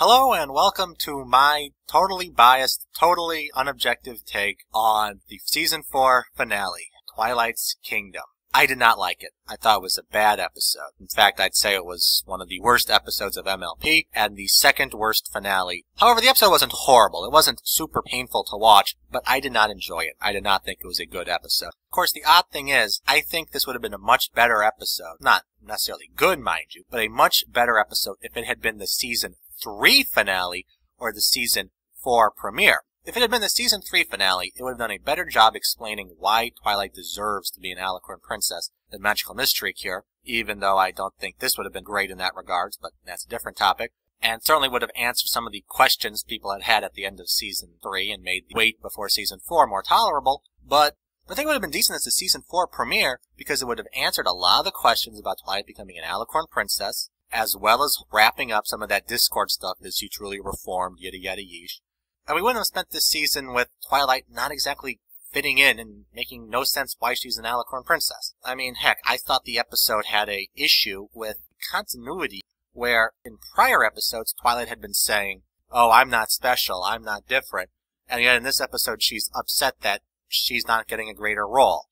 Hello and welcome to my totally biased, totally unobjective take on the Season 4 finale, Twilight's Kingdom. I did not like it. I thought it was a bad episode. In fact, I'd say it was one of the worst episodes of MLP and the second worst finale. However, the episode wasn't horrible. It wasn't super painful to watch, but I did not enjoy it. I did not think it was a good episode. Of course, the odd thing is, I think this would have been a much better episode. Not necessarily good, mind you, but a much better episode if it had been the Season 3 finale or the Season 4 premiere. If it had been the Season 3 finale, it would have done a better job explaining why Twilight deserves to be an Alicorn princess than Magical Mystery Cure, even though I don't think this would have been great in that regards, but that's a different topic. And certainly would have answered some of the questions people had at the end of Season 3 and made the wait before Season 4 more tolerable. But I think it would have been decent as the Season 4 premiere because it would have answered a lot of the questions about Twilight becoming an Alicorn princess, as well as wrapping up some of that Discord stuff, is she truly reformed, yada yada yeesh. And we wouldn't have spent this season with Twilight not exactly fitting in and making no sense why she's an Alicorn princess. I mean, heck, I thought the episode had a issue with continuity where in prior episodes Twilight had been saying, oh, I'm not special, I'm not different. And yet in this episode she's upset that she's not getting a greater role.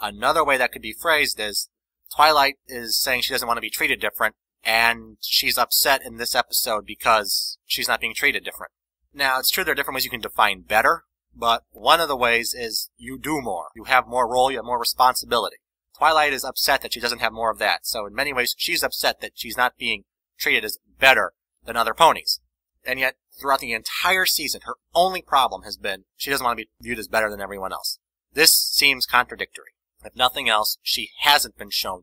Another way that could be phrased is Twilight is saying she doesn't want to be treated different, and she's upset in this episode because she's not being treated different. Now, it's true there are different ways you can define better, but one of the ways is you do more. You have more role, you have more responsibility. Twilight is upset that she doesn't have more of that, so in many ways she's upset that she's not being treated as better than other ponies. And yet, throughout the entire season, her only problem has been she doesn't want to be viewed as better than everyone else. This seems contradictory. If nothing else, she hasn't been shown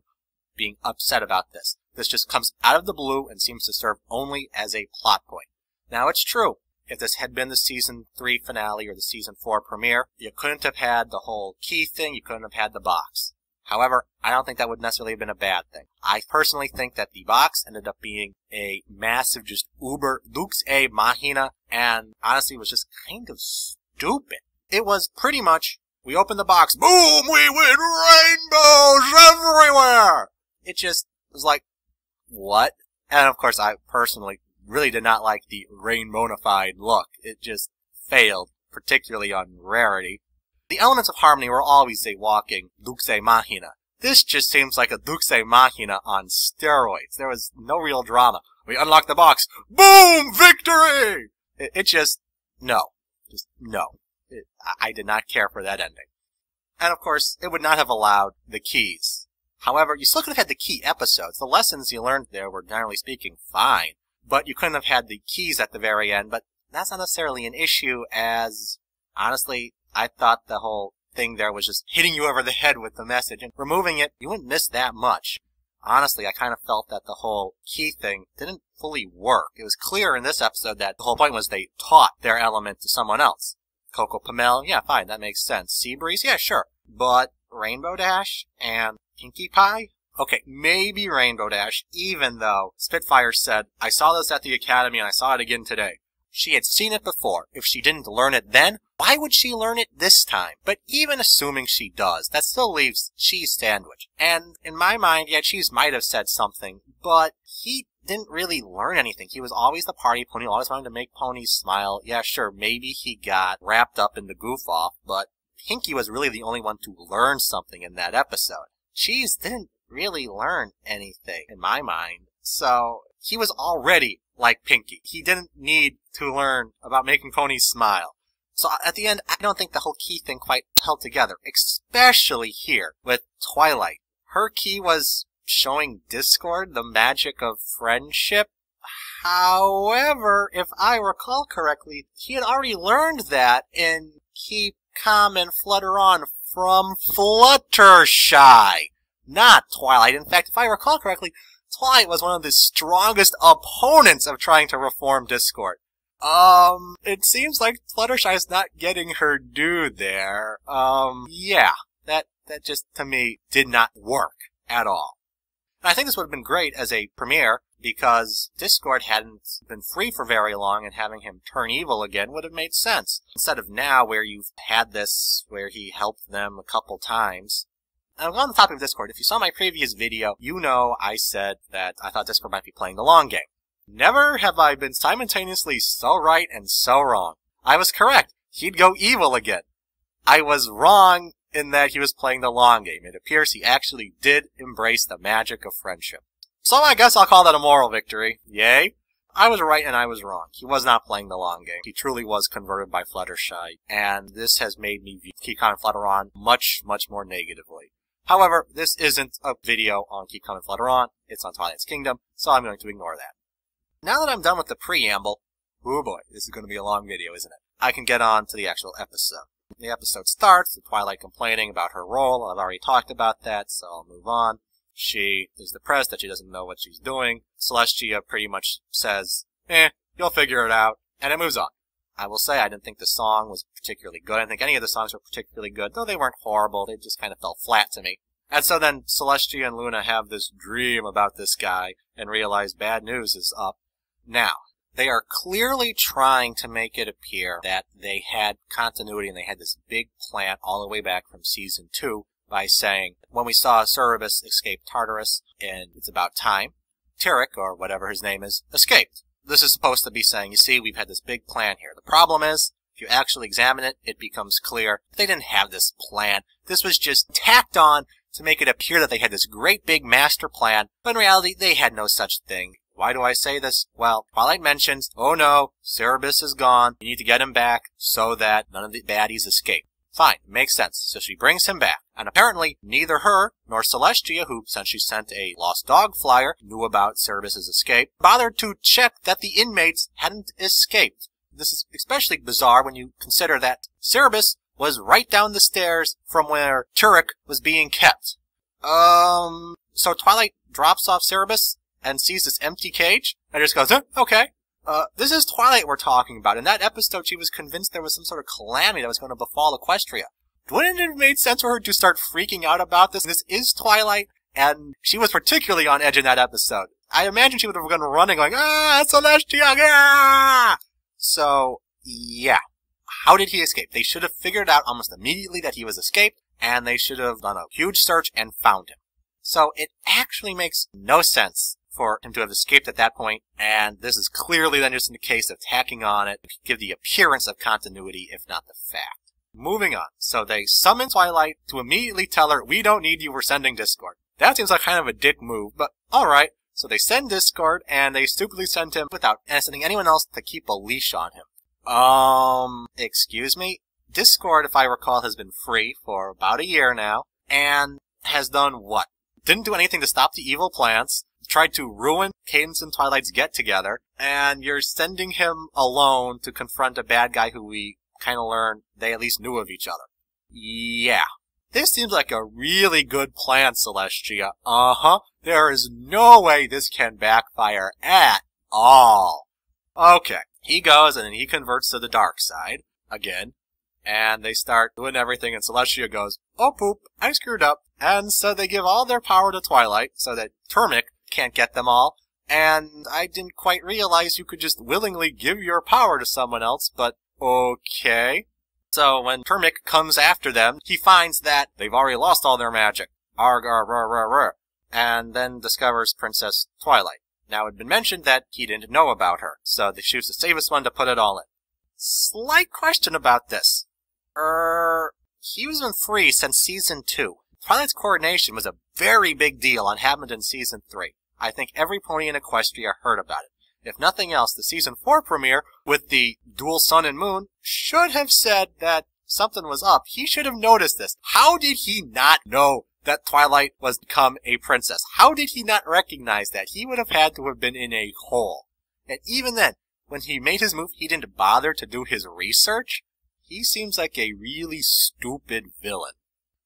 being upset about this. This just comes out of the blue and seems to serve only as a plot point. Now, it's true. If this had been the Season 3 finale or the Season 4 premiere, you couldn't have had the whole key thing, you couldn't have had the box. However, I don't think that would necessarily have been a bad thing. I personally think that the box ended up being a massive, just uber Dux a Machina, and honestly was just kind of stupid. It was pretty much, we open the box, boom, we win rainbows everywhere! It just was like, what? And of course, I personally really did not like the rainbow-nified look. It just failed, particularly on rarity. The elements of harmony were always a walking Dux a Machina. This just seems like a Dux a Machina on steroids. There was no real drama. We unlock the box. Boom! Victory! It just, no. Just, no. I did not care for that ending. And of course, it would not have allowed the keys. However, you still could have had the key episodes. The lessons you learned there were, generally speaking, fine. But you couldn't have had the keys at the very end. But that's not necessarily an issue, as, honestly, I thought the whole thing there was just hitting you over the head with the message. And removing it, you wouldn't miss that much. Honestly, I kind of felt that the whole key thing didn't fully work. It was clear in this episode that the whole point was they taught their element to someone else. Coco Pamel, yeah, fine, that makes sense. Sea Breeze, yeah, sure. But Rainbow Dash and Pinkie Pie? Okay, maybe Rainbow Dash, even though Spitfire said, I saw this at the Academy and I saw it again today. She had seen it before. If she didn't learn it then, why would she learn it this time? But even assuming she does, that still leaves Cheese Sandwich. And in my mind, yeah, Cheese might have said something, but he didn't really learn anything. He was always the party pony, always wanted to make ponies smile. Yeah, sure, maybe he got wrapped up in the goof-off, but Pinkie was really the only one to learn something in that episode. Cheese didn't really learn anything, in my mind. So, he was already like Pinkie. He didn't need to learn about making ponies smile. So at the end, I don't think the whole key thing quite held together, especially here with Twilight. Her key was showing Discord, the magic of friendship. However, if I recall correctly, he had already learned that in Keep Calm and Flutter On from Fluttershy, not Twilight. In fact, if I recall correctly, Twilight was one of the strongest opponents of trying to reform Discord. It seems like Fluttershy is not getting her due there. Yeah, that just, to me, did not work at all. And I think this would have been great as a premiere, because Discord hadn't been free for very long, and having him turn evil again would have made sense. Instead of now, where you've had this, where he helped them a couple times. And on the topic of Discord, if you saw my previous video, you know I said that I thought Discord might be playing the long game. Never have I been simultaneously so right and so wrong. I was correct. He'd go evil again. I was wrong in that he was playing the long game. It appears he actually did embrace the magic of friendship. So I guess I'll call that a moral victory. Yay. I was right and I was wrong. He was not playing the long game. He truly was converted by Fluttershy, and this has made me view Keycon and Flutteron much, much more negatively. However, this isn't a video on Keycon and Flutteron. It's on Twilight's Kingdom, so I'm going to ignore that. Now that I'm done with the preamble, oh boy, this is going to be a long video, isn't it? I can get on to the actual episode. The episode starts with Twilight complaining about her role. I've already talked about that, so I'll move on. She is depressed that she doesn't know what she's doing. Celestia pretty much says, you'll figure it out, and it moves on. I will say I didn't think the song was particularly good. I didn't think any of the songs were particularly good, though they weren't horrible. They just kind of fell flat to me. And so then Celestia and Luna have this dream about this guy and realize bad news is up. Now, they are clearly trying to make it appear that they had continuity and they had this big plan all the way back from Season 2 by saying, when we saw Cerberus escape Tartarus, and it's about time, Tyrek, or whatever his name is, escaped. This is supposed to be saying, you see, we've had this big plan here. The problem is, if you actually examine it, it becomes clear they didn't have this plan. This was just tacked on to make it appear that they had this great big master plan, but in reality, they had no such thing. Why do I say this? Well, Twilight mentions, oh no, Cerberus is gone, you need to get him back so that none of the baddies escape. Fine, makes sense. So she brings him back. And apparently, neither her nor Celestia, who, since she sent a lost dog flyer, knew about Cerberus' escape, bothered to check that the inmates hadn't escaped. This is especially bizarre when you consider that Cerberus was right down the stairs from where Tyrek was being kept. So Twilight drops off Cerberus and sees this empty cage, and just goes, okay. This is Twilight we're talking about. In that episode, she was convinced there was some sort of calamity that was going to befall Equestria. Wouldn't it have made sense for her to start freaking out about this? This is Twilight, and she was particularly on edge in that episode. I imagine she would have gone running, going, Celestia, ah! So, yeah. How did he escape? They should have figured out almost immediately that he was escaped, and they should have done a huge search and found him. So, it actually makes no sense for him to have escaped at that point, and this is clearly then just in the case of tacking on it to give the appearance of continuity, if not the fact. Moving on. So they summon Twilight to immediately tell her, we don't need you, we're sending Discord. That seems like kind of a dick move, but alright. So they send Discord, and they stupidly send him without sending anyone else to keep a leash on him. Excuse me? Discord, if I recall, has been free for about a year now, and has done what? Didn't do anything to stop the evil plans, tried to ruin Cadance and Twilight's get-together, and you're sending him alone to confront a bad guy who we kind of learned they at least knew of each other. Yeah. This seems like a really good plan, Celestia. There is no way this can backfire at all. Okay. He goes and he converts to the dark side again, and they start doing everything, and Celestia goes, oh poop, I screwed up. And so they give all their power to Twilight so that Termic can't get them all, and I didn't quite realize you could just willingly give your power to someone else, but okay. So when Termic comes after them, he finds that they've already lost all their magic. Arg, arg, arg, arg, arg, and then discovers Princess Twilight. Now, it had been mentioned that he didn't know about her, so they choose the safest one to put it all in. Slight question about this. He was been free since Season 2. Twilight's coronation was a very big deal on happened in Season 3. I think every pony in Equestria heard about it. If nothing else, the Season 4 premiere with the dual sun and moon should have said that something was up. He should have noticed this. How did he not know that Twilight was to become a princess? How did he not recognize that? He would have had to have been in a hole. And even then, when he made his move, he didn't bother to do his research. He seems like a really stupid villain.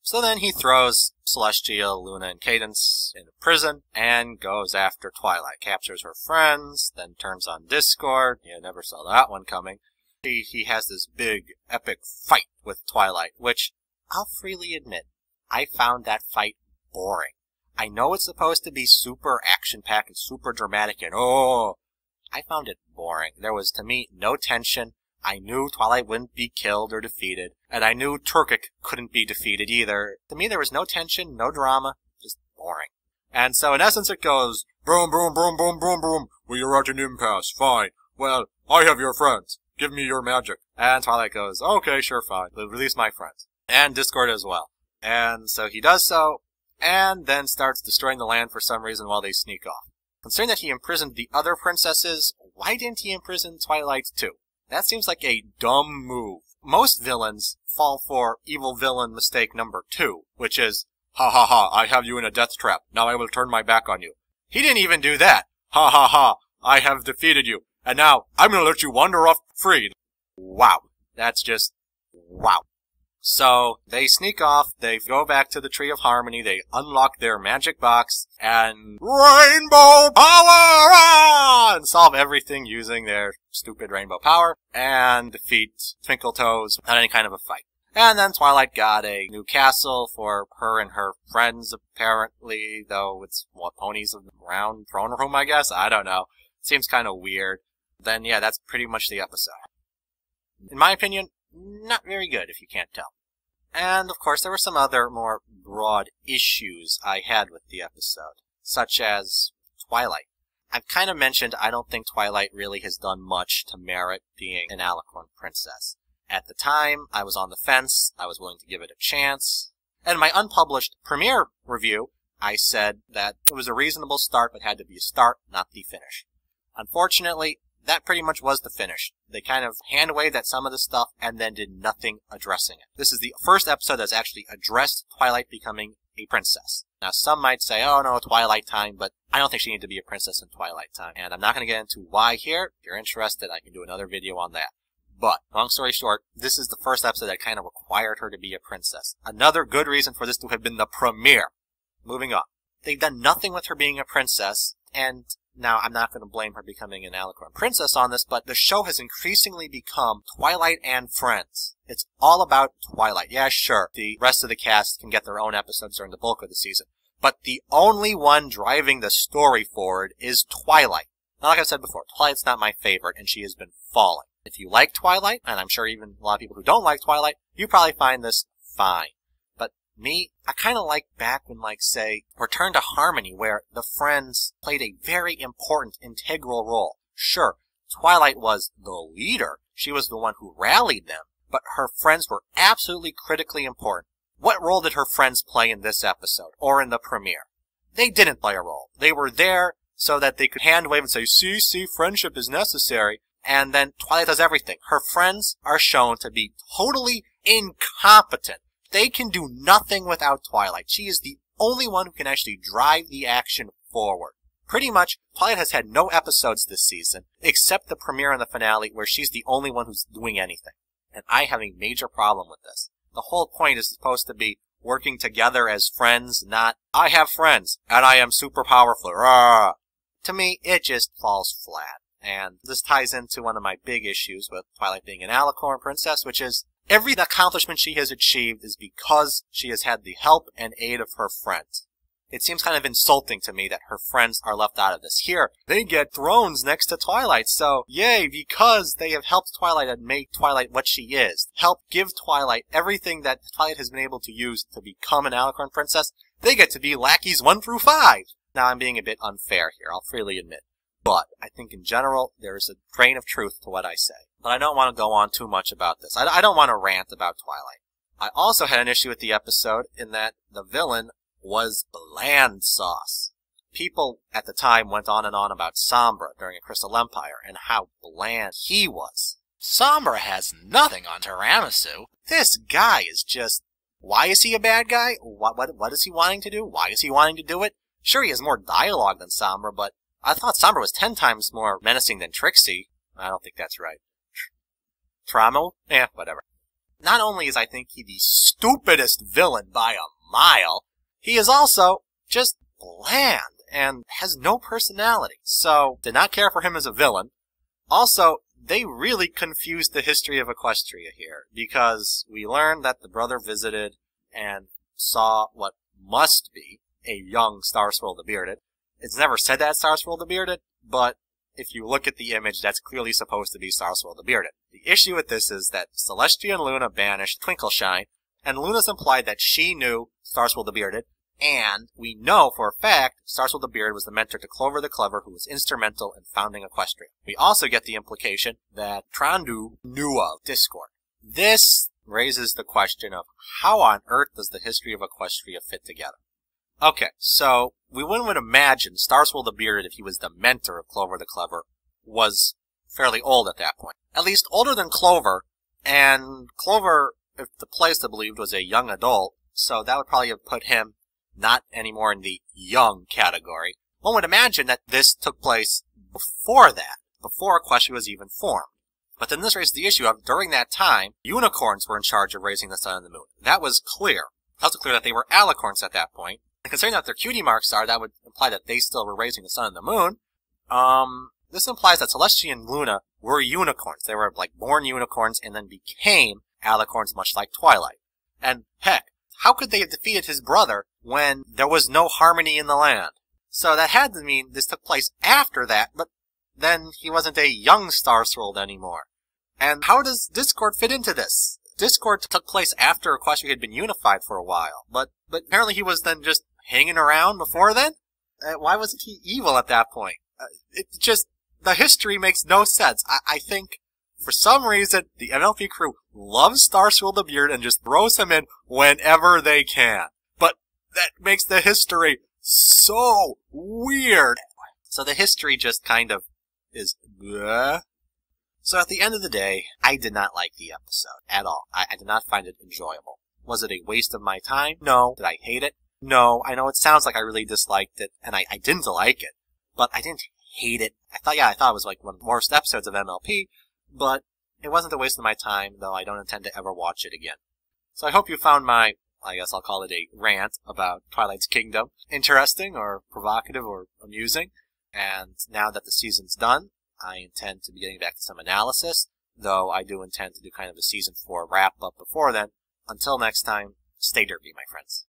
So then he throws Celestia, Luna, and Cadance in a prison and goes after Twilight. Captures her friends, then turns on Discord. You never saw that one coming. He has this big, epic fight with Twilight, which I'll freely admit, I found that fight boring. I know it's supposed to be super action-packed and super dramatic and I found it boring. There was, to me, no tension. I knew Twilight wouldn't be killed or defeated, and I knew Turkic couldn't be defeated either. To me, there was no tension, no drama, just boring. And so, in essence, it goes, boom, boom, boom, boom, boom, boom, We are at an impasse. Fine. Well, I have your friends. Give me your magic. And Twilight goes, okay, sure, fine. But release my friends. And Discord as well. And so he does so, and then starts destroying the land for some reason while they sneak off. Considering that he imprisoned the other princesses, why didn't he imprison Twilight too? That seems like a dumb move. Most villains fall for evil villain mistake number 2, which is, ha ha ha, I have you in a death trap. Now I will turn my back on you. He didn't even do that. Ha ha ha, I have defeated you. And now I'm gonna let you wander off free. Wow. That's just, wow. So, they sneak off, they go back to the Tree of Harmony, they unlock their magic box, and rainbow power on! And solve everything using their stupid rainbow power, and defeat Twinkletoes without any kind of a fight. And then Twilight got a new castle for her and her friends, apparently, though it's, what, ponies around throne room, I guess? I don't know. Seems kind of weird. Then, yeah, that's pretty much the episode. In my opinion, not very good, if you can't tell. And, of course, there were some other more broad issues I had with the episode, such as Twilight. I've kind of mentioned I don't think Twilight really has done much to merit being an Alicorn princess. At the time, I was on the fence, I was willing to give it a chance, and in my unpublished premiere review, I said that it was a reasonable start, but had to be a start, not the finish. Unfortunately, that pretty much was the finish. They kind of hand-waved at some of the stuff and then did nothing addressing it. This is the first episode that's actually addressed Twilight becoming a princess. Now, some might say, oh no, Twilight time, but I don't think she needed to be a princess in Twilight time. And I'm not going to get into why here. If you're interested, I can do another video on that. But, long story short, this is the first episode that kind of required her to be a princess. Another good reason for this to have been the premiere. Moving on. They've done nothing with her being a princess, and now, I'm not going to blame her becoming an Alicorn princess on this, but the show has increasingly become Twilight and Friends. It's all about Twilight. Yeah, sure, the rest of the cast can get their own episodes during the bulk of the season. But the only one driving the story forward is Twilight. Now, like I said before, Twilight's not my favorite, and she has been falling. If you like Twilight, and I'm sure even a lot of people who don't like Twilight, you probably find this fine. Me, I kind of like back when, like, say, Return to Harmony, where the friends played a very important, integral role. Sure, Twilight was the leader. She was the one who rallied them. But her friends were absolutely critically important. What role did her friends play in this episode, or in the premiere? They didn't play a role. They were there so that they could hand-wave and say, see, friendship is necessary. And then Twilight does everything. Her friends are shown to be totally incompetent. They can do nothing without Twilight. She is the only one who can actually drive the action forward. Pretty much, Twilight has had no episodes this season, except the premiere and the finale, where she's the only one who's doing anything. And I have a major problem with this. The whole point is supposed to be working together as friends, not, I have friends, and I am super powerful. Rah. To me, it just falls flat. And this ties into one of my big issues with Twilight being an Alicorn princess, which is, every accomplishment she has achieved is because she has had the help and aid of her friends. It seems kind of insulting to me that her friends are left out of this. Here, they get thrones next to Twilight, so yay, because they have helped Twilight and made Twilight what she is. Help give Twilight everything that Twilight has been able to use to become an Alicorn princess. They get to be lackeys 1 through 5. Now, I'm being a bit unfair here, I'll freely admit. But I think in general, there is a grain of truth to what I say. But I don't want to go on too much about this. I don't want to rant about Twilight. I also had an issue with the episode in that the villain was bland sauce. People at the time went on and on about Sombra during A Crystal Empire and how bland he was. Sombra has nothing on Tiramisu. This guy is just... Why is he a bad guy? What is he wanting to do? Why is he wanting to do it? Sure, he has more dialogue than Sombra, but I thought Sombra was 10 times more menacing than Trixie. I don't think that's right. Tramo? Whatever. Not only is I think he the stupidest villain by a mile, he is also just bland and has no personality. So, did not care for him as a villain. Also, they really confused the history of Equestria here, because we learned that the brother visited and saw what must be a young Starswirl the Bearded. It's never said that Starswirl the Bearded, but if you look at the image, that's clearly supposed to be Starswirl the Bearded. The issue with this is that Celestia and Luna banished Twinkleshine, and Luna's implied that she knew Starswirl the Bearded, And we know for a fact Starswirl the Beard was the mentor to Clover the Clever, who was instrumental in founding Equestria. We also get the implication that Trandu knew of Discord. This raises the question of how on earth does the history of Equestria fit together? Okay, so we would imagine Starswirl the Bearded, if he was the mentor of Clover the Clever, was fairly old at that point. At least older than Clover, and Clover, if the Playsta believed, was a young adult, so that would probably have put him not anymore in the young category. One would imagine that this took place before that, before Equestria was even formed. But then this raises the issue of, during that time, unicorns were in charge of raising the sun and the moon. That was clear. It's also clear that they were alicorns at that point. And considering that their cutie marks are, that would imply that they still were raising the sun and the moon. This implies that Celestia and Luna were unicorns. They were, like, born unicorns and then became alicorns, much like Twilight. And, heck, how could they have defeated his brother when there was no harmony in the land? So that had to mean this took place after that, but then he wasn't a young Starswirl anymore. And how does Discord fit into this? Discord took place after Equestria had been unified for a while, but apparently he was then just hanging around before then? Why wasn't he evil at that point? The history makes no sense. I think, for some reason, the MLP crew loves Starswirl the Beard and just throws him in whenever they can. But that makes the history so weird. So the history just kind of is bleh. So at the end of the day, I did not like the episode at all. I did not find it enjoyable. Was it a waste of my time? No. Did I hate it? No. I know it sounds like I really disliked it, and I didn't like it, but I didn't hate it. I thought it was like one of the worst episodes of MLP, but it wasn't a waste of my time, though I don't intend to ever watch it again. So I hope you found my, I guess I'll call it a rant about Twilight's Kingdom interesting or provocative or amusing. And now that the season's done, I intend to be getting back to some analysis, though I do intend to do kind of a Season 4 wrap-up before then. Until next time, stay derpy, my friends.